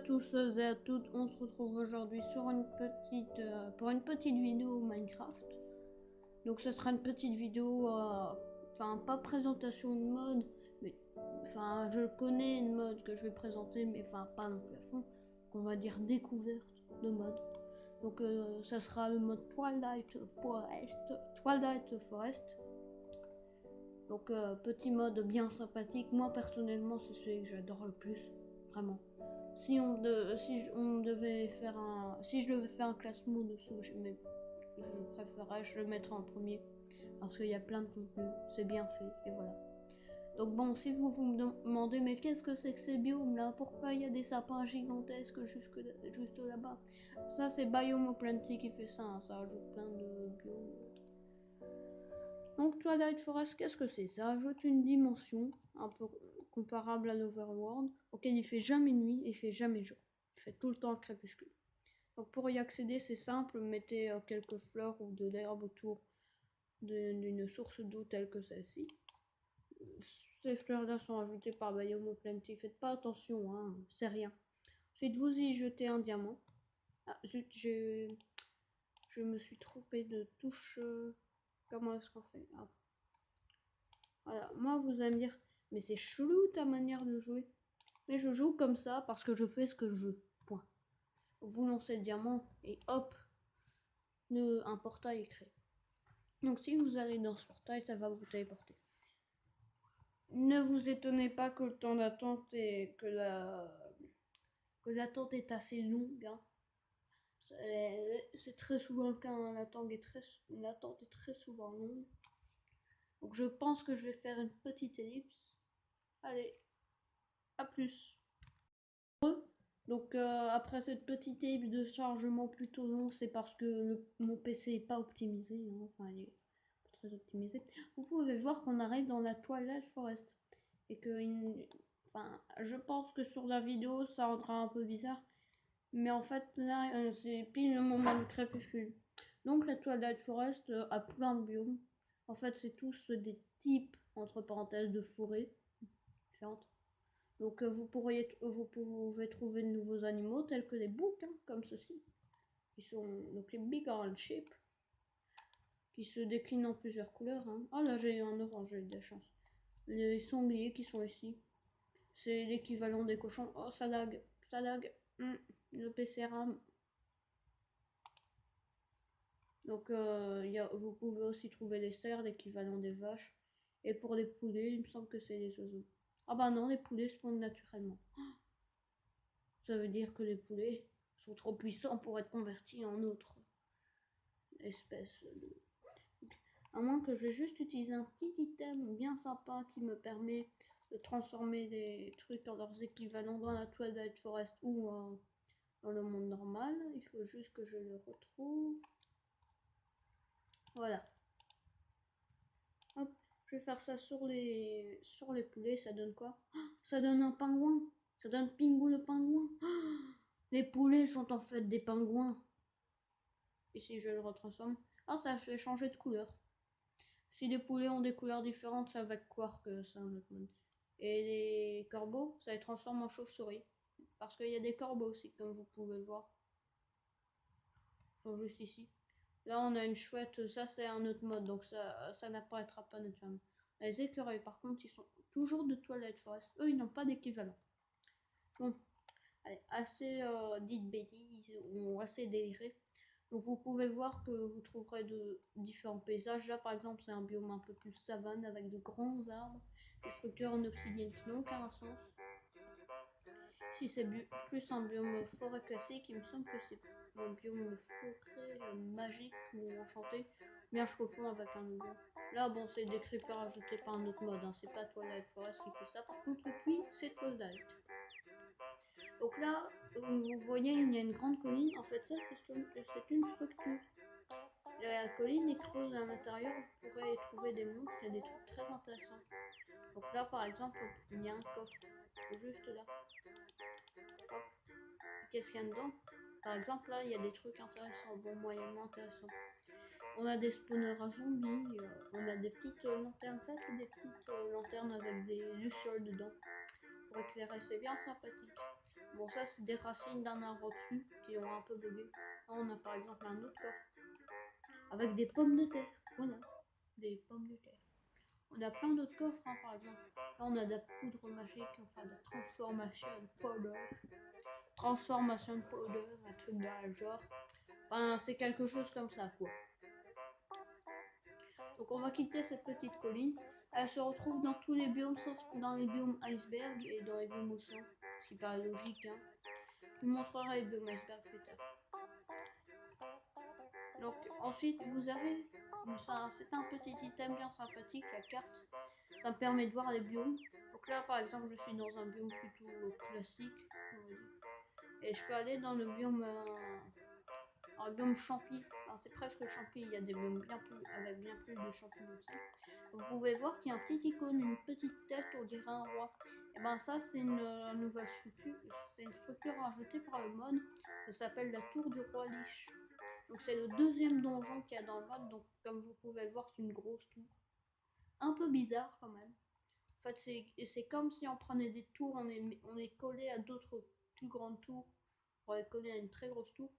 tous et à toutes, on se retrouve aujourd'hui sur une pour une petite vidéo Minecraft. Donc ce sera une petite vidéo, enfin pas présentation de mode, mais enfin je connais une mode que je vais présenter, mais enfin pas non plus à fond, qu'on va dire découverte de mode. Donc ça sera le mode Twilight Forest. Donc petit mode bien sympathique, moi personnellement c'est celui que j'adore le plus, vraiment. Si je devais faire un classement de ceux que je préférerais, je le mettrais en premier parce qu'il y a plein de contenu, c'est bien fait et voilà. Donc bon, si vous me demandez mais qu'est-ce que c'est que ces biomes là, pourquoi il y a des sapins gigantesques juste là-bas, ça c'est Biome Plenty qui fait ça, hein, ça ajoute plein de biomes. Donc Twilight Forest, qu'est-ce que c'est? Ça ajoute une dimension un peu comparable à l'Overworld, auquel il fait jamais nuit et il fait jamais jour. Il fait tout le temps le crépuscule. Donc pour y accéder, c'est simple, mettez quelques fleurs ou de l'herbe autour d'une source d'eau telle que celle-ci. Ces fleurs-là sont ajoutées par Biome Plenty, faites pas attention, hein, c'est rien. Ensuite, vous y jetez un diamant. Ah zut, je me suis trompée de touche. Comment est-ce qu'on fait? Ah. Voilà, moi vous allez me dire, mais c'est chelou ta manière de jouer. Mais je joue comme ça parce que je fais ce que je veux. Point. Vous lancez le diamant et hop, un portail est créé. Donc si vous allez dans ce portail, ça va vous téléporter. Ne vous étonnez pas que le temps d'attente et que l'attente est assez longue. Hein. C'est très souvent le cas. Hein. L'attente est très souvent longue. Donc je pense que je vais faire une petite ellipse. Allez, à plus. Donc après cette petite ellipse de chargement plutôt long, c'est parce que mon PC est pas optimisé, hein. Enfin il est pas très optimisé. Vous pouvez voir qu'on arrive dans la Twilight Forest et que enfin, je pense que sur la vidéo ça rendra un peu bizarre, mais en fait là c'est pile le moment du crépuscule. Donc la Twilight Forest a plein de biomes. En fait c'est tous des types entre parenthèses de forêts différentes. Donc vous pouvez trouver de nouveaux animaux tels que les boucs, hein, comme ceci, qui sont donc les bighorn sheep, qui se déclinent en plusieurs couleurs. Hein. Ah là j'ai un orange, j'ai eu de la chance. Les sangliers qui sont ici, c'est l'équivalent des cochons. Oh ça lag, le PC RAM. Donc vous pouvez aussi trouver les cerfs, l'équivalent des vaches. Et pour les poulets, il me semble que c'est les oiseaux. Ah bah non, les poulets spawnent naturellement. Ça veut dire que les poulets sont trop puissants pour être convertis en autre espèce. À moins que je vais juste utiliser un petit item bien sympa qui me permet de transformer des trucs en leurs équivalents dans la Twilight Forest ou dans le monde normal. Il faut juste que je le retrouve. Voilà. Hop, je vais faire ça sur les poulets. Ça donne quoi? Ça donne un pingouin. Ça donne Pingu le pingouin. Les poulets sont en fait des pingouins. Et si je le retransforme, ah ça fait changer de couleur. Si les poulets ont des couleurs différentes, ça va être Quark, c'est un autre mode. Et les corbeaux, ça les transforme en chauve-souris. Parce qu'il y a des corbeaux aussi, comme vous pouvez le voir. Ils sont juste ici. Là on a une chouette, ça c'est un autre mode, donc ça n'apparaîtra pas naturellement. Les écureuils par contre, ils sont toujours de Twilight Forest. Eux ils n'ont pas d'équivalent. Bon, allez, assez dit de bêtises, ou assez déliré. Donc vous pouvez voir que vous trouverez de différents paysages. Là par exemple c'est un biome un peu plus savane avec de grands arbres, des structures en obsidienne qui n'ont aucun sens. Si c'est plus un biome forêt classique, il me semble que c'est un biome forêt magique ou enchanté. Bien je confonds avec un autre. Là bon c'est des creepers ajoutés par un autre mode, hein. C'est pas Twilight Forest qui fait ça. Par contre le puits c'est Twilight. Donc là, vous voyez, il y a une grande colline. En fait, ça, c'est une structure. La colline est creuse à l'intérieur. Vous pourrez y trouver des monstres et des trucs très intéressants. Donc là, par exemple, il y a un coffre. Juste là. Qu'est-ce qu'il y a dedans? Par exemple, là, il y a des trucs intéressants. Bon, moyennement intéressants. On a des spawners à zombies. On a des petites lanternes. Ça, c'est des petites lanternes avec des lucioles dedans. Pour éclairer, c'est bien sympathique. Bon, ça, c'est des racines d'un arbre au-dessus qui ont un peu bugué. Là, on a par exemple un autre coffre avec des pommes de terre. Voilà, des pommes de terre. On a plein d'autres coffres, hein, par exemple. Là, on a de la poudre magique, enfin de la transformation powder. Transformation powder, un truc dans le genre. Enfin, c'est quelque chose comme ça, quoi. Donc, on va quitter cette petite colline. Elle se retrouve dans tous les biomes, sauf dans les biomes iceberg et dans les biomes océans. Ce qui paraît logique, hein. Je vous montrerai les biomes iceberg plus tard. Donc, ensuite, vous avez. C'est un petit item bien sympathique, la carte. Ça me permet de voir les biomes. Donc là, par exemple, je suis dans un biome plutôt classique. Et je peux aller dans le biome, un biome champi. C'est presque champi, il y a des biomes bien plus, avec bien plus de champignons aussi. Vous pouvez voir qu'il y a un petit icône, une petite tête, on dirait un roi. Et ben ça, c'est une nouvelle structure. C'est une structure rajoutée par le mode. Ça s'appelle la tour du roi Lich. Donc c'est le deuxième donjon qu'il y a dans le mode. Donc comme vous pouvez le voir, c'est une grosse tour. Un peu bizarre quand même. En fait, c'est comme si on prenait des tours, on est collé à d'autres plus grandes tours. On est collé à une très grosse tour.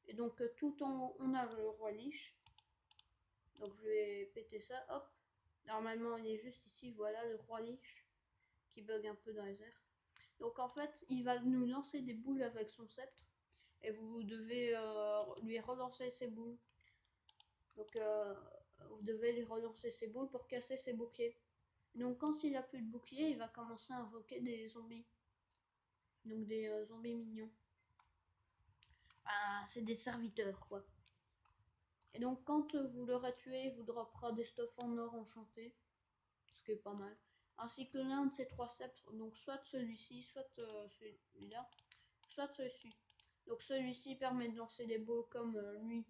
Et donc tout en haut, on a le roi Lich. Donc je vais péter ça, hop. Normalement il est juste ici, voilà le roi Lich qui bug un peu dans les airs. Donc en fait, il va nous lancer des boules avec son sceptre. Et vous devez lui relancer ses boules. Donc vous devez lui relancer ses boules pour casser ses boucliers. Donc quand il a plus de bouclier, il va commencer à invoquer des zombies. Donc des zombies mignons. Ah, c'est des serviteurs quoi. Et donc quand vous l'aurez tué, il vous droppera des stuffs en or enchanté. Ce qui est pas mal. Ainsi que l'un de ces trois sceptres. Donc soit celui-ci, soit celui-là, soit celui-ci. Donc celui-ci permet de lancer des balles comme lui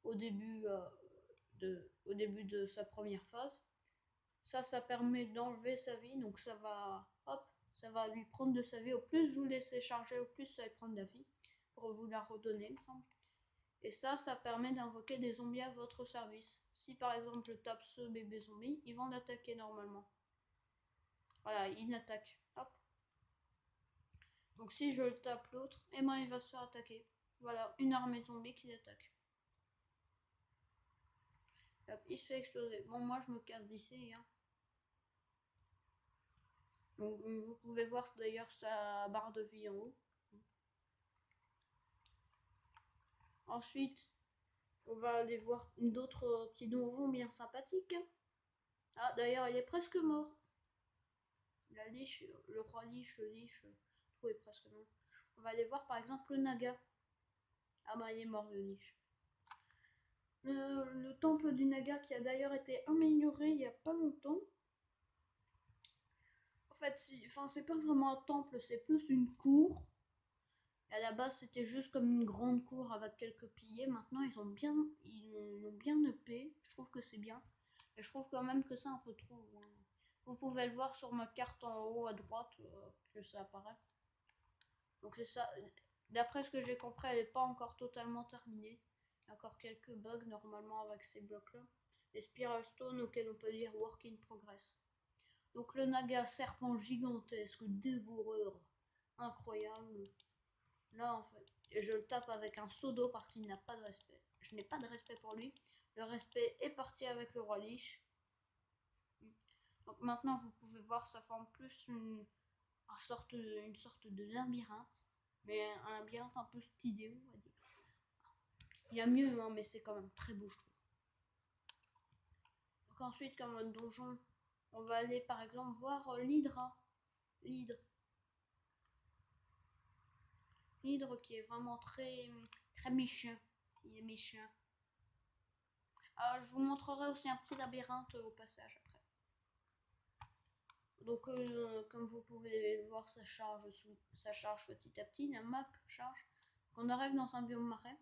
au début, de sa première phase. Ça permet d'enlever sa vie, donc ça va, hop, ça va lui prendre de sa vie. Au plus vous laissez charger, au plus ça va prendre de la vie pour vous la redonner, il me semble. Et ça permet d'invoquer des zombies à votre service. Si par exemple je tape ce bébé zombie, ils vont l'attaquer normalement. Voilà, il attaque. Hop. Donc si je le tape l'autre, et ben il va se faire attaquer. Voilà, une armée de zombies qui l'attaque. Hop, il se fait exploser. Bon, moi je me casse d'ici, hein. Donc vous pouvez voir d'ailleurs sa barre de vie en haut. Ensuite, on va aller voir d'autres petits donjons bien sympathiques. Ah, d'ailleurs, il est presque mort. La liche, le roi liche, le liche, tout est presque mort. On va aller voir par exemple le Naga. Ah bah il est mort le liche. Le temple du Naga qui a d'ailleurs été amélioré il n'y a pas longtemps. En fait, c'est pas vraiment un temple, c'est plus une cour. Et à la base, c'était juste comme une grande cour avec quelques piliers. Maintenant, ils l'ont bien upé. Je trouve que c'est bien. Et je trouve quand même que c'est un peu trop. Vous pouvez le voir sur ma carte en haut à droite que ça apparaît. Donc c'est ça. D'après ce que j'ai compris, elle n'est pas encore totalement terminée. Il y a encore quelques bugs normalement avec ces blocs-là. Les Spiral Stone auxquels on peut dire Work in Progress. Donc le Naga, serpent gigantesque, dévoreur, incroyable. Là en fait, et je le tape avec un seau d'eau parce qu'il n'a pas de respect. Je n'ai pas de respect pour lui. Le respect est parti avec le roi Lich. Donc maintenant vous pouvez voir, ça forme plus une sorte de labyrinthe. Mais un labyrinthe un peu stylé, on va dire. Il y a mieux, hein, mais c'est quand même très beau, je trouve. Donc ensuite, comme un donjon, on va aller par exemple voir l'hydra. L'hydre. L'hydre qui est vraiment très, très méchant. Il est méchant. Alors, je vous montrerai aussi un petit labyrinthe au passage après. Donc, comme vous pouvez le voir, ça charge petit à petit. La map charge. Quand on arrive dans un biome marais,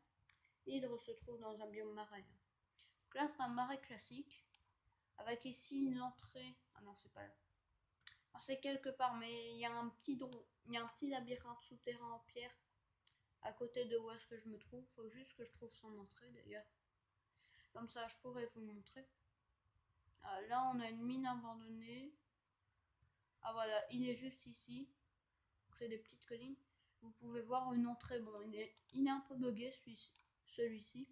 l'hydre se trouve dans un biome marais. Donc là, c'est un marais classique. Avec ici une entrée. Ah non, c'est pas là. Enfin, c'est quelque part, mais il y a un petit labyrinthe souterrain en pierre à côté de où est-ce que je me trouve. Faut juste que je trouve son entrée d'ailleurs. Comme ça, je pourrais vous le montrer. Ah, là, on a une mine abandonnée. Ah voilà, il est juste ici. C'est des petites collines. vous pouvez voir une entrée. Bon, il est un peu bugué celui-ci.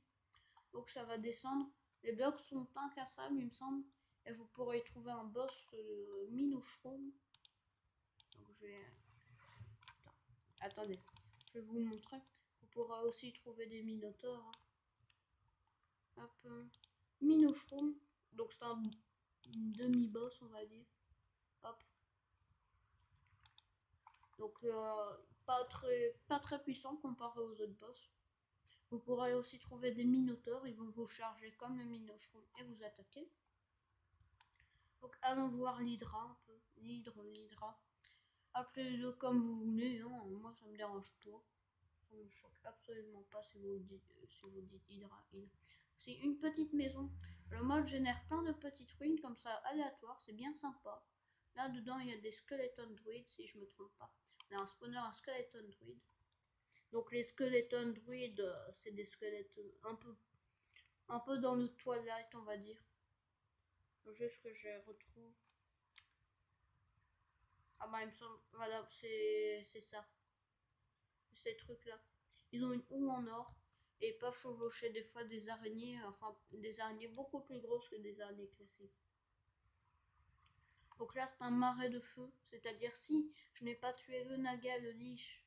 Donc ça va descendre. Les blocs sont incassables, il me semble. Et vous pourrez trouver un boss Minoshroom. Donc je vais... Attendez, je vais vous le montrer. Vous pourrez aussi trouver des minotaures. Hein. Hop. Minoshroom. Donc c'est un demi-boss, on va dire. Hop. Donc pas très puissant comparé aux autres boss. Vous pourrez aussi trouver des minotaures, ils vont vous charger comme le minoshroom et vous attaquer. Donc allons voir l'hydra un peu. L'hydra. Appelez-le comme vous voulez, hein. Moi ça me dérange pas. Ça me choque absolument pas si vous dites hydra. C'est une petite maison. Le mode génère plein de petites ruines comme ça aléatoires, c'est bien sympa. Là dedans il y a des skeleton druides si je me trompe pas. On a un spawner, un skeleton druide. Donc les skeleton druides, c'est des squelettes un peu dans le Twilight, on va dire. Juste que je retrouve. Ah bah il me semble, voilà, c'est ça. Ces trucs-là. Ils ont une houe en or et peuvent chevaucher des fois des araignées, enfin des araignées beaucoup plus grosses que des araignées classiques. Donc là c'est un marais de feu, c'est-à-dire si je n'ai pas tué le naga, le lich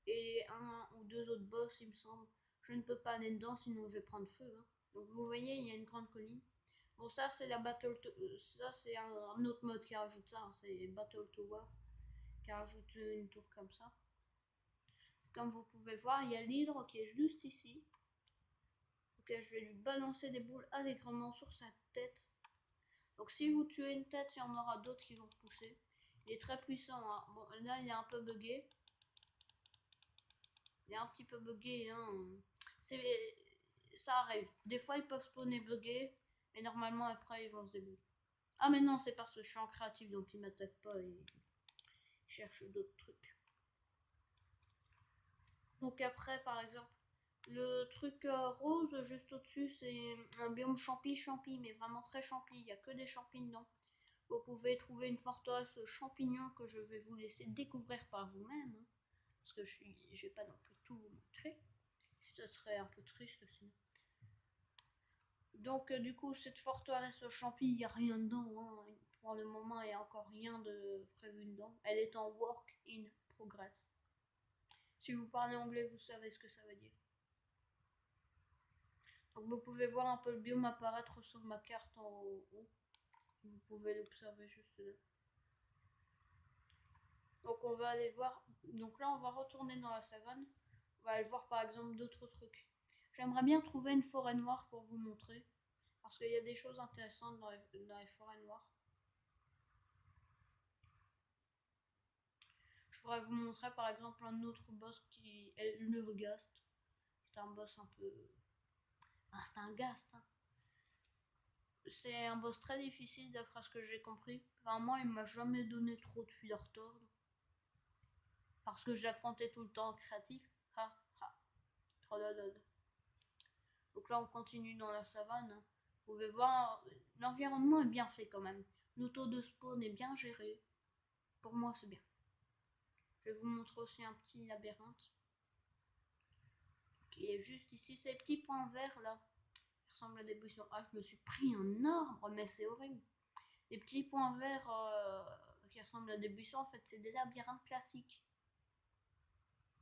et un ou deux autres boss il me semble, je ne peux pas aller dedans sinon je vais prendre feu. Hein. Donc vous voyez il y a une grande colline. Bon ça c'est la ça c'est un autre mode qui rajoute ça, hein. C'est Battle Tower qui rajoute une tour comme ça. Comme vous pouvez voir il y a l'hydre qui est juste ici. Ok, je vais lui balancer des boules allègrement sur sa tête. Donc si vous tuez une tête, il y en aura d'autres qui vont repousser. Il est très puissant. Hein. Bon, là il est un peu bugué. Il est un petit peu bugué. Hein. Ça arrive. Des fois ils peuvent spawner buggés. Mais normalement après ils vont se débloquer. Ah mais non, c'est parce que je suis en créatif donc ils m'attaquent pas et ils cherchent d'autres trucs. Donc après par exemple, le truc rose juste au-dessus, c'est un biome champi, mais vraiment très champi. Il n'y a que des champignons dedans. Vous pouvez trouver une forteresse champignon que je vais vous laisser découvrir par vous-même. Hein, parce que je vais pas non plus tout vous montrer. Ça serait un peu triste sinon. Donc du coup, cette forteresse champi, il n'y a rien dedans. Hein. Pour le moment, il n'y a encore rien de prévu dedans. Elle est en work in progress. Si vous parlez anglais, vous savez ce que ça veut dire. Donc vous pouvez voir un peu le biome apparaître sur ma carte en haut. Vous pouvez l'observer juste là. Donc on va aller voir. Donc là on va retourner dans la savane. On va aller voir par exemple d'autres trucs. J'aimerais bien trouver une forêt noire pour vous montrer. Parce qu'il y a des choses intéressantes dans les forêts noires. Je pourrais vous montrer par exemple un autre boss qui est l'Urgast. C'est un boss un peu... Ah, c'est un ghast. Hein. C'est un boss très difficile d'après ce que j'ai compris. Enfin, moi, il m'a jamais donné trop de fil à retordre. Parce que j'affrontais tout le temps en créatif. Ha, ha. Donc là, on continue dans la savane. Vous pouvez voir, l'environnement est bien fait quand même. Le taux de spawn est bien géré. Pour moi, c'est bien. Je vais vous montrer aussi un petit labyrinthe. Qui est juste ici, ces petits points verts là. Qui ressemblent à des buissons. Ah, je me suis pris un arbre, mais c'est horrible. Les petits points verts qui ressemblent à des buissons, en fait, c'est des labyrinthes classiques.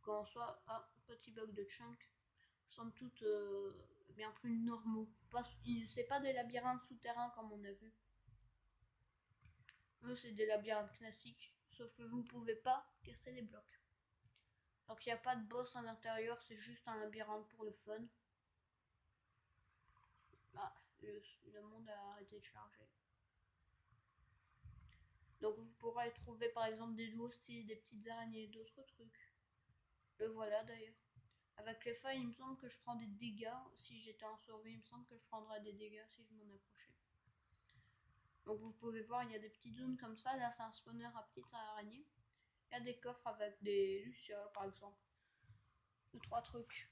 Quand on soit... Ah, petit bug de chunk. Somme toute bien plus normaux. C'est pas des labyrinthes souterrains comme on a vu. Eux, c'est des labyrinthes classiques. Sauf que vous pouvez pas casser les blocs. Donc il n'y a pas de boss à l'intérieur, c'est juste un labyrinthe pour le fun. Ah, le monde a arrêté de charger. Donc vous pourrez trouver par exemple des loustiques, des petites araignées, d'autres trucs. Le voilà d'ailleurs. Avec les feuilles, il me semble que je prends des dégâts. Si j'étais en survie, il me semble que je prendrais des dégâts si je m'en approchais. Donc vous pouvez voir, il y a des petites zones comme ça. Là, c'est un spawner à petites araignées. Il y a des coffres avec des lucioles, par exemple. 2-3 trucs.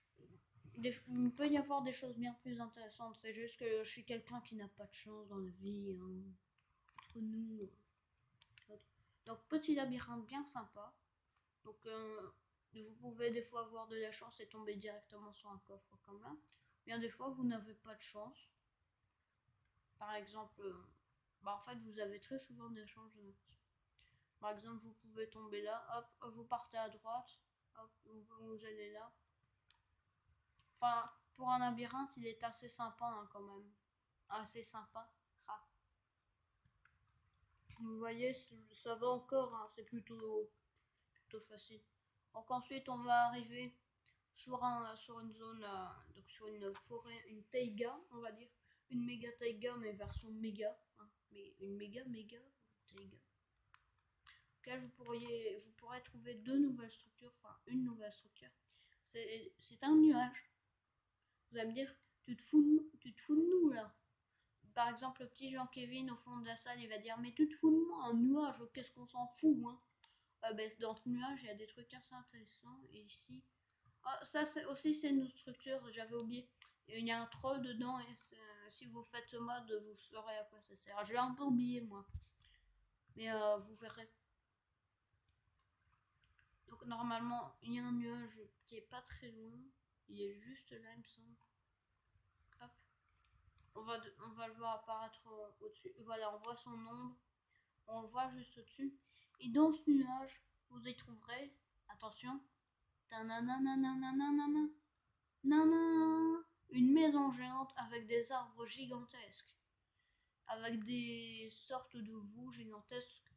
Il peut y avoir des choses bien plus intéressantes. C'est juste que je suis quelqu'un qui n'a pas de chance dans la vie. Hein. Entre nous. Donc, petit labyrinthe bien sympa. Donc, vous pouvez des fois avoir de la chance et tomber directement sur un coffre comme là. Bien des fois, vous n'avez pas de chance. Par exemple, en fait, vous avez très souvent des chances. Par exemple, vous pouvez tomber là, hop, vous partez à droite, hop, vous allez là. Enfin, pour un labyrinthe, il est assez sympa hein, quand même. Assez sympa. Ah. Vous voyez, ça va encore, hein, c'est plutôt facile. Donc ensuite, on va arriver sur une zone, donc sur une forêt, une taïga, on va dire. Une méga taïga, mais version méga. Hein, mais une méga taïga. Vous pourrez trouver deux nouvelles structures, enfin une nouvelle structure. C'est un nuage. Vous allez me dire, tu te fous de nous là. Par exemple, le petit Jean-Kevin au fond de la salle, il va dire, mais tu te fous de moi, un nuage, qu'est-ce qu'on s'en fout, hein. Dans ce nuage, il y a des trucs assez intéressants. Et ici, ça c'est une autre structure, j'avais oublié. Il y a un troll dedans et si vous faites ce mode, vous saurez à quoi ça sert. Je l'ai un peu oublié moi, mais vous verrez. Donc normalement, il y a un nuage qui est pas très loin. Il est juste là, il me semble. Hop. On va le voir apparaître au-dessus. Voilà, on voit son ombre. On le voit juste au-dessus. Et dans ce nuage, vous y trouverez, attention, une maison géante avec des arbres gigantesques, avec des sortes de voûtes gigantesques.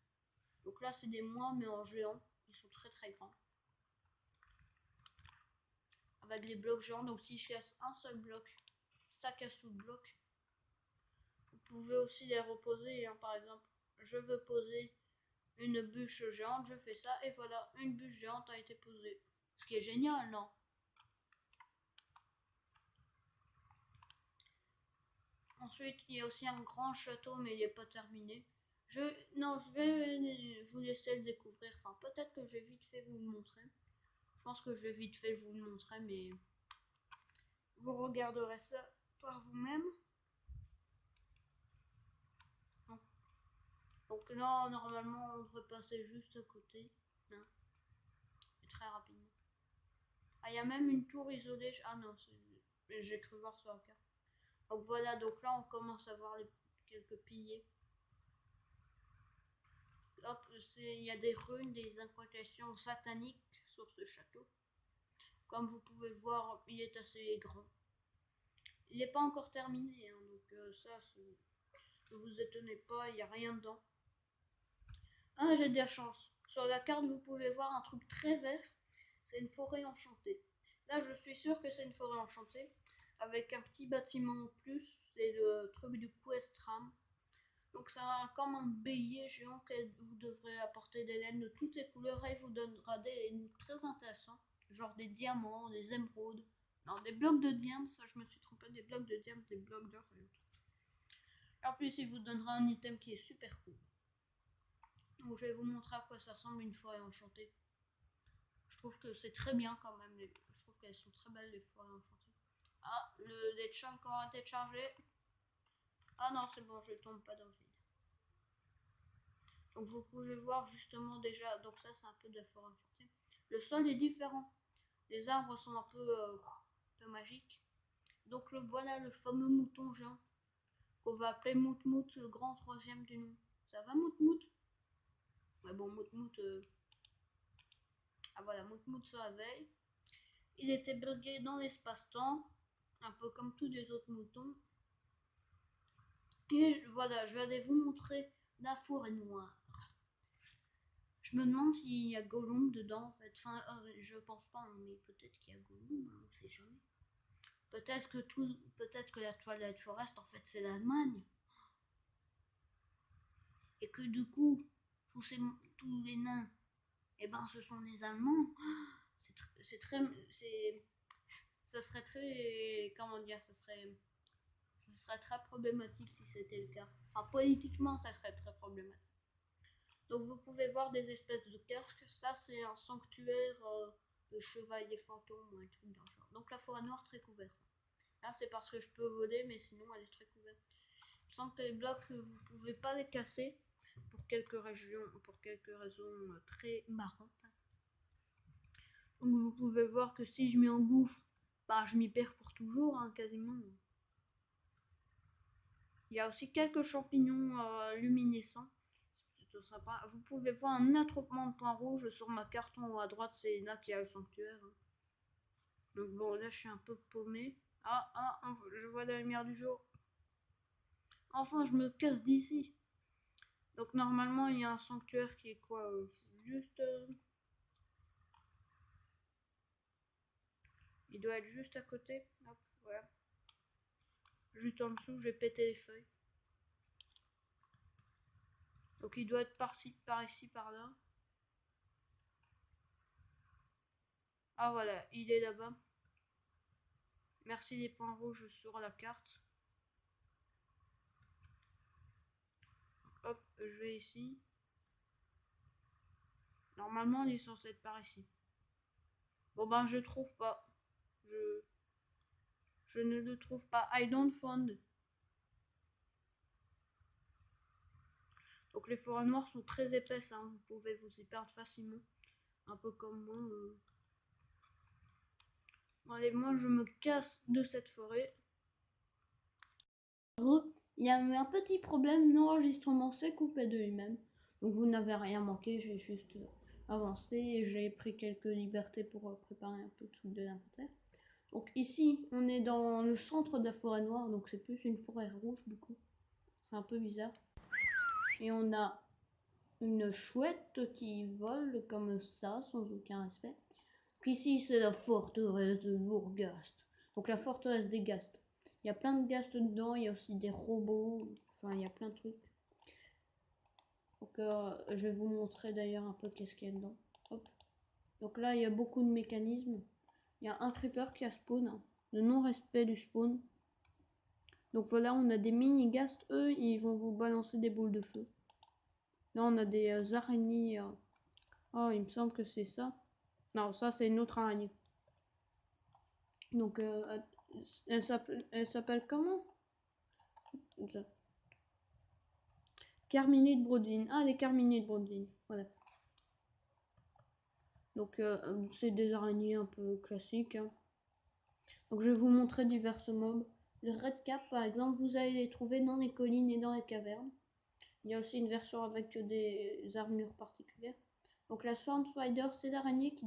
Donc là, c'est des mois, mais en géant. Ils sont très très grands. Avec des blocs géants. Donc si je casse un seul bloc, ça casse tout le bloc. Vous pouvez aussi les reposer. Hein. Par exemple, je veux poser une bûche géante, je fais ça. Et voilà, une bûche géante a été posée. Ce qui est génial, non? Ensuite, il y a aussi un grand château, mais il n'est pas terminé. Non, je vais vous laisser le découvrir. Enfin, peut-être que je vais vite fait vous le montrer. Je pense que je vais vite fait vous le montrer, mais vous regarderez ça par vous-même. Donc là, normalement, on devrait passer juste à côté. Hein, et très rapidement. Ah, il y a même une tour isolée. Ah non, j'ai cru voir sur la carte. Donc voilà, donc là, on commence à voir quelques piliers. Hop, il y a des runes, des incantations sataniques sur ce château. Comme vous pouvez le voir, il est assez grand. Il n'est pas encore terminé, hein, donc ne vous étonnez pas, il n'y a rien dedans. Ah, j'ai de la chance. Sur la carte, vous pouvez voir un truc très vert. C'est une forêt enchantée. Là, je suis sûr que c'est une forêt enchantée. Avec un petit bâtiment en plus. C'est le truc du Questram. Donc c'est comme un bélier géant que vous devrez apporter des laines de toutes les couleurs et il vous donnera des laines très intéressantes, genre des diamants, des émeraudes, non des blocs de diamants, ça je me suis trompée, des blocs de diamants, des blocs d'or et autres. En plus il vous donnera un item qui est super cool. Donc je vais vous montrer à quoi ça ressemble une forêt enchantée. Je trouve que c'est très bien quand même, je trouve qu'elles sont très belles les forêts enchantées. Ah, les chunks ont été chargés. Ah non c'est bon, je tombe pas dans le vide. Donc vous pouvez voir justement déjà, donc ça c'est un peu de la forêt enchantée. Le sol est différent. Les arbres sont un peu magiques. Donc voilà le fameux mouton géant qu'on va appeler Moutmout, le grand troisième du nom. Ça va Moutmout? Ouais bon Moutmout, ah voilà Moutmout se réveille. Il était bloqué dans l'espace-temps, un peu comme tous les autres moutons. Et voilà, je vais aller vous montrer la forêt noire. Je me demande s'il y a Gollum dedans en fait. Enfin, je pense pas, mais peut-être qu'il y a Gollum, hein, on sait jamais. Peut-être que la Twilight Forest en fait c'est l'Allemagne. Et que du coup, tous les nains, eh ben ce sont les Allemands. Ça serait très, comment dire, ça serait très problématique si c'était le cas. Enfin, politiquement, ça serait très problématique. Donc vous pouvez voir des espèces de casques. Ça c'est un sanctuaire de chevaliers fantômes ou un truc dans le genre. Donc la forêt noire très couverte. Là c'est parce que je peux voler, mais sinon elle est très couverte. Il me semble que les blocs vous pouvez pas les casser pour quelques raisons très marrantes. Donc vous pouvez voir que si je m'y engouffre, bah je m'y perds pour toujours, hein, quasiment. Il y a aussi quelques champignons luminescents. C'est plutôt sympa. Vous pouvez voir un attroupement de points rouges sur ma carte en haut à droite, c'est là qu'il y a le sanctuaire. Donc bon, là je suis un peu paumé. Je vois la lumière du jour. Enfin, je me casse d'ici. Donc normalement, il y a un sanctuaire qui est quoi juste... il doit être juste à côté. Hop, voilà. Juste en dessous, j'ai pété les feuilles. Donc il doit être par ici, par là. Ah voilà, il est là-bas. Merci les points rouges sur la carte. Hop, je vais ici. Normalement, il est censé être par ici. Bon ben, je trouve pas. Je ne le trouve pas. I don't find. Donc les forêts noires sont très épaisses, hein. Vous pouvez vous y perdre facilement. Un peu comme moi. Bon, allez, moi je me casse de cette forêt. Il y a eu un petit problème, l'enregistrement s'est coupé de lui-même. Donc vous n'avez rien manqué, j'ai juste avancé et j'ai pris quelques libertés pour préparer un peu le truc de l'inventaire. Donc ici, on est dans le centre de la forêt noire, donc c'est plus une forêt rouge du coup. C'est un peu bizarre. Et on a une chouette qui vole comme ça, sans aucun respect. Donc ici, c'est la forteresse de Lourghast. Donc la forteresse des Ghasts. Il y a plein de Ghasts dedans, il y a aussi des robots, enfin il y a plein de trucs. Donc je vais vous montrer d'ailleurs un peu qu'est-ce qu'il y a dedans. Hop. Donc là, il y a beaucoup de mécanismes. Il y a un creeper qui a spawn, hein, le non-respect du spawn. Donc voilà, on a des mini-ghasts, eux, ils vont vous balancer des boules de feu. Là, on a des araignées. Oh, il me semble que c'est ça. Non, ça, c'est une autre araignée. Donc, elle s'appelle comment? Carminide Brodine. Ah, les Carminides Brodine. Voilà. Donc, c'est des araignées un peu classiques, hein. Donc, je vais vous montrer divers mobs. Le Red Cap, par exemple, vous allez les trouver dans les collines et dans les cavernes. Il y a aussi une version avec des armures particulières. Donc la Swarm Spider, c'est l'araignée qui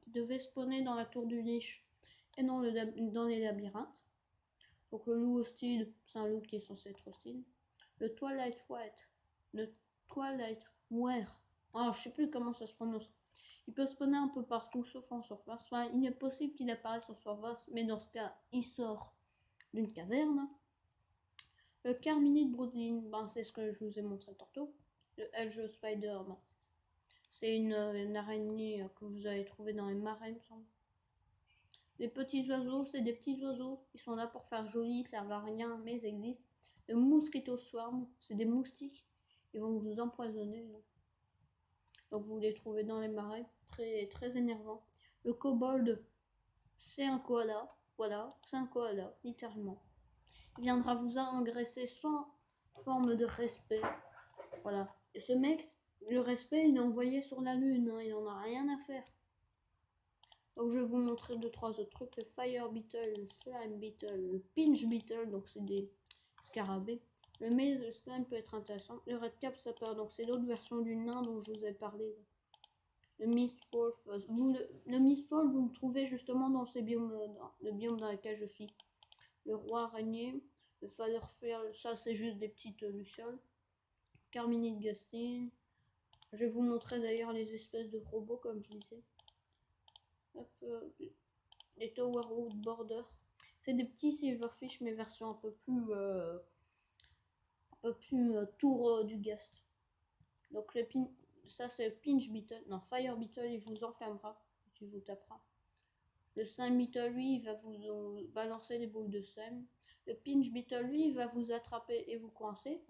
devait spawner dans la tour du Lich et dans les labyrinthes. Donc le loup hostile, c'est un loup qui est censé être hostile. Le Twilight White, le Twilight Ware, je sais plus comment ça se prononce. Il peut spawner un peu partout sauf en surface. Enfin, il est possible qu'il apparaisse en surface, mais dans ce cas, il sort d'une caverne. Le Carminide Broodling, c'est ce que je vous ai montré tantôt. Le Eljo Spider, c'est une araignée que vous allez trouver dans les marais, il me semble. Les petits oiseaux, c'est des petits oiseaux. Ils sont là pour faire joli, ils servent à rien, mais ils existent. Le Mosquito Swarm, c'est des moustiques. Ils vont vous empoisonner. Donc vous les trouvez dans les marais, très, très énervant. Le Kobold, c'est un koala. Voilà, c'est un koala, littéralement. Il viendra vous engraisser sans forme de respect. Voilà. Et ce mec, le respect, il est envoyé sur la lune, hein, il en a rien à faire. Donc je vais vous montrer 2-3 autres trucs. Le Fire Beetle, le Slime Beetle, le Pinch Beetle, donc c'est des scarabées. Le Maze Slime peut être intéressant. Le Red Cap Sapper, donc c'est l'autre version du nain dont je vous ai parlé. Le Mistwolf, le Mistwolf, vous le trouvez justement dans ces biomes, le biome dans lequel je suis. Le Roi Araignée, le Fatherfell, ça c'est juste des petites lucioles. Carminide Gastine. Je vais vous montrer d'ailleurs les espèces de robots comme je disais. Hop, les Towerwood Border. C'est des petits silverfish mais version un peu plus tour du Ghast. Donc ça c'est Pinch Beetle. Non, Fire Beetle il vous enflammera. Il vous tapera. Le Slime Beetle lui il va vous balancer des boules de slime. Le Pinch Beetle lui il va vous attraper et vous coincer.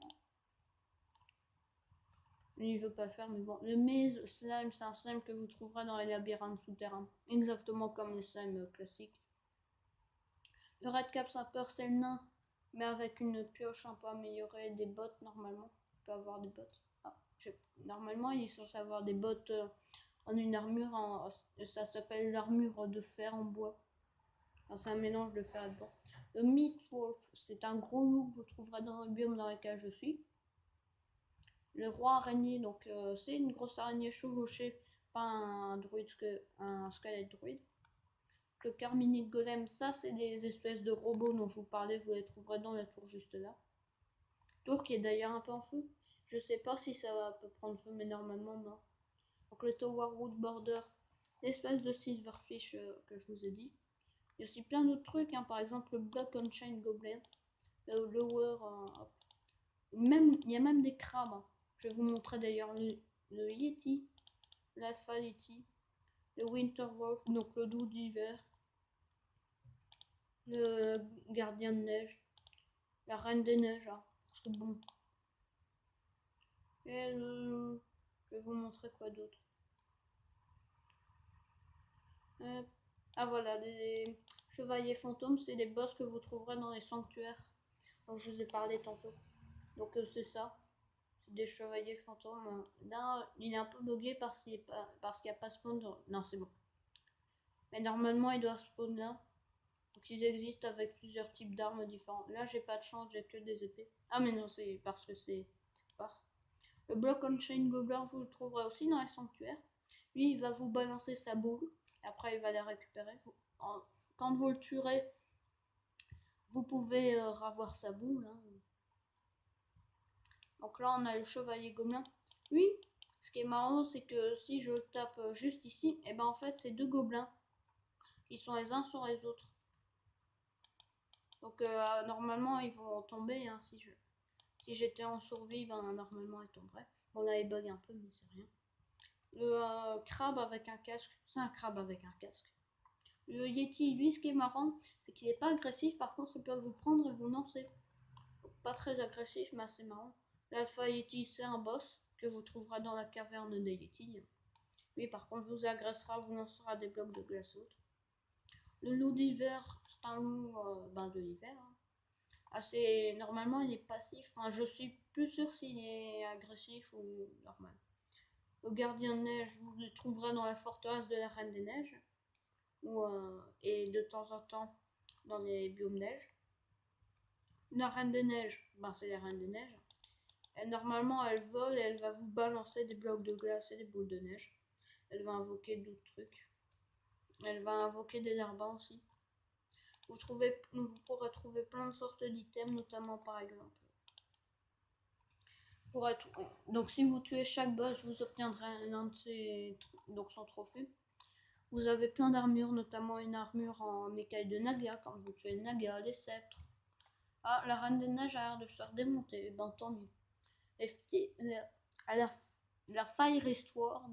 Lui, il veut pas le faire, mais bon. Le Maze Slime, c'est un slime que vous trouverez dans les labyrinthes souterrains. Exactement comme les slimes classiques. Le Red Cap Sapper, c'est le nain, mais avec une pioche un peu améliorée, des bottes normalement. Il peut avoir des bottes. Normalement, il est censé avoir des bottes en une armure, ça s'appelle l'armure de fer en bois. Enfin, c'est un mélange de fer et de bois. Le Mistwolf, c'est un gros loup que vous trouverez dans le biome dans lequel je suis. Le roi araignée, donc c'est une grosse araignée chevauchée, pas un druide, un squelette druide. Le carminide golem, ça c'est des espèces de robots dont je vous parlais, vous les trouverez dans la tour juste là. Tour qui est d'ailleurs un peu en feu. Je sais pas si ça peut prendre feu, mais normalement non. Donc le Tower Wood Border, l'espèce de silverfish que je vous ai dit. Il y a aussi plein d'autres trucs, hein, par exemple le Black Unchained Goblin, le Lower, il y a même des crabes. Hein. Je vais vous montrer d'ailleurs le Yeti, l'Alpha Yeti, le Winter Wolf, donc le loup d'hiver, le Gardien de neige, la Reine des neiges, hein, parce que bon. Et je vais vous montrer quoi d'autre. Ah voilà, les chevaliers fantômes, c'est des boss que vous trouverez dans les sanctuaires dont je vous ai parlé tantôt. Donc c'est ça, c'est des chevaliers fantômes. Là, il est un peu bugué parce qu'il n'y a pas spawn. Non, c'est bon. Mais normalement, il doit spawn là. Donc ils existent avec plusieurs types d'armes différentes. Là, j'ai pas de chance, j'ai que des épées. Ah mais non, c'est parce que c'est pas. Le Block on Chain Goblin, vous le trouverez aussi dans les sanctuaires. Lui, il va vous balancer sa boule. Et après, il va la récupérer. Quand vous le tuerez, vous pouvez avoir sa boule. Hein. Donc là, on a le chevalier gobelin. Lui, ce qui est marrant, c'est que si je tape juste ici, et ben en fait, c'est deux gobelins qui sont les uns sur les autres. Donc normalement, ils vont tomber. Hein, si j'étais en survie, ben normalement, ils tomberaient. Bon, là, il bug un peu, mais c'est rien. Le crabe avec un casque, c'est un crabe avec un casque. Le Yeti, lui, ce qui est marrant, c'est qu'il n'est pas agressif. Par contre, il peut vous prendre et vous lancer. Pas très agressif, mais assez marrant. L'Alpha Yeti, c'est un boss que vous trouverez dans la caverne des Yeti. Lui, par contre, vous agressera, vous lancera des blocs de glace haute. Le loup d'hiver, c'est un loup de l'hiver. Hein. Assez, normalement, il est passif. Enfin, je suis plus sûr s'il est agressif ou normal. Le gardien de neige, vous le trouverez dans la forteresse de la Reine des Neiges. Et de temps en temps dans les biomes neige. La Reine des Neiges, c'est la Reine des Neiges. Normalement, elle vole et elle va vous balancer des blocs de glace et des boules de neige. Elle va invoquer d'autres trucs. Elle va invoquer des larbins aussi. Vous pourrez trouver plein de sortes d'items, notamment par exemple. Donc si vous tuez chaque boss, vous obtiendrez l'un de son trophée. Vous avez plein d'armures, notamment une armure en écaille de Naga, quand vous tuez le Naga, les sceptres. Ah, la Reine des Neiges a l'air de se faire démonter, ben tant mieux. La Fire Sword,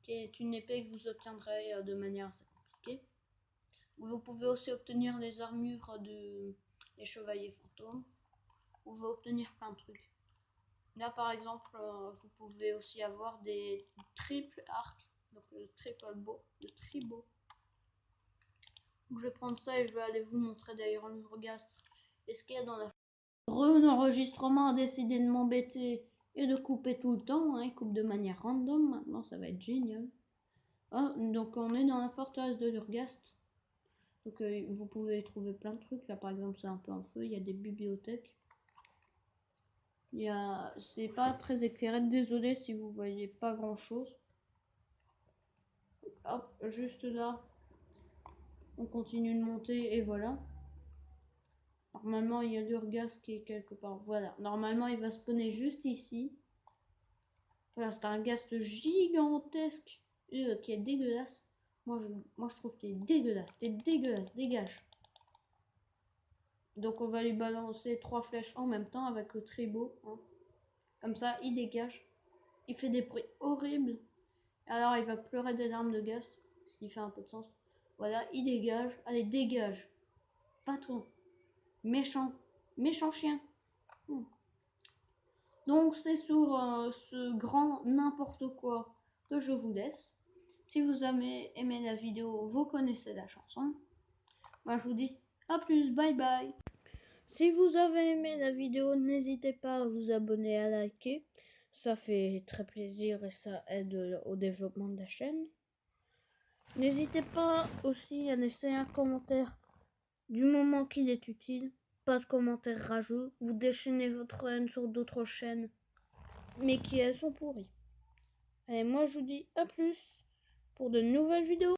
qui est une épée que vous obtiendrez de manière assez compliquée. Vous pouvez aussi obtenir les armures des chevaliers fantômes. Vous pouvez obtenir plein de trucs. Là par exemple, vous pouvez aussi avoir des triples arcs, donc le triple bow, le tribo. Donc je vais prendre ça et je vais aller vous montrer d'ailleurs le Urghast et ce qu'il y a dans la. L'enregistrement a décidé de m'embêter et de couper tout le temps, hein, il coupe de manière random, maintenant ça va être génial. Ah, donc on est dans la forteresse de l'Urghast. Donc vous pouvez trouver plein de trucs, là par exemple c'est un peu en feu, il y a des bibliothèques. C'est pas très éclairé, désolé si vous voyez pas grand chose. Hop, juste là, on continue de monter et voilà. Normalement il y a l'Urghast qui est quelque part, voilà. Normalement il va spawner juste ici. Voilà, c'est un ghast gigantesque qui est dégueulasse. Moi je trouve qu'il est dégueulasse. T'es dégueulasse, dégage. Donc on va lui balancer 3 flèches en même temps avec le tribo. Hein. Comme ça, il dégage. Il fait des bruits horribles. Alors il va pleurer des larmes de ghast. Ce qui fait un peu de sens. Voilà, il dégage. Allez, dégage. Patron. Méchant. Méchant chien. Donc c'est sur ce grand n'importe quoi que je vous laisse. Si vous avez aimé la vidéo, vous connaissez la chanson. Moi je vous dis à plus, bye bye. Si vous avez aimé la vidéo, n'hésitez pas à vous abonner, à liker. Ça fait très plaisir et ça aide au développement de la chaîne. N'hésitez pas aussi à laisser un commentaire du moment qu'il est utile. Pas de commentaires rageux. Vous déchaînez votre haine sur d'autres chaînes, mais qui elles sont pourries. Et moi je vous dis à plus pour de nouvelles vidéos.